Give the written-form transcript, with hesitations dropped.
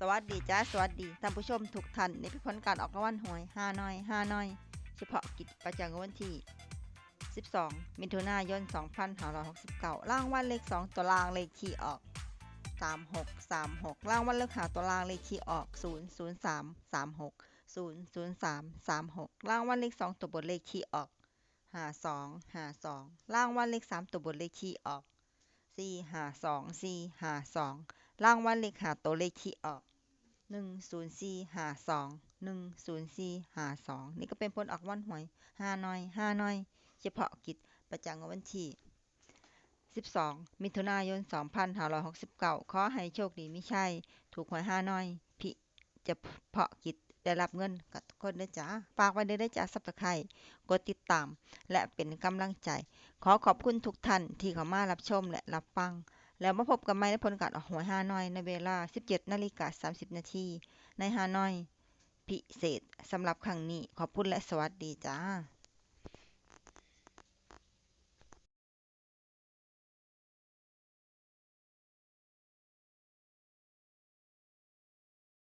สวัสดีจ้าสวัสดีท่านผู้ชมทุกท่านนี่คือผลการออกรางวัลหวยฮานอยเฉพาะกิจประจำวันที่12มิถุนายน2569รางวัลเลข2ตัวรางเลขที่ออก3636รางวัลเลข5ตัวรางเลขที่ออก00336 00336รางวัลเลข2ตัวบนเลขที่ออก5252รางวัลเลข3ตัวบนเลขที่ออก452452รางวัลเลข5ตัวเลขที่ออก10452 10452นี่ก็เป็นผลออกรางวัลหวยฮานอยเฉพาะกิจประจำวันที่12มิถุนายน2569ขอให้โชคดีมีชัยถูกหวยฮานอยพิเฉพาะกิจได้รับเงินกับทุกคนเด้อจ้าฝากไว้เด้อจ้า Subscribe กดติดตามและเป็นกำลังใจขอขอบคุณทุกท่านที่เข้ามารับชมและรับฟังแล้วมาพบกันใหม่ในผลการออกหวยฮานอยในเวลา 17:30 นาทีในฮานอยพิเศษสำหรับครั้งนี้ขอบคุณและสวัสดีจ้า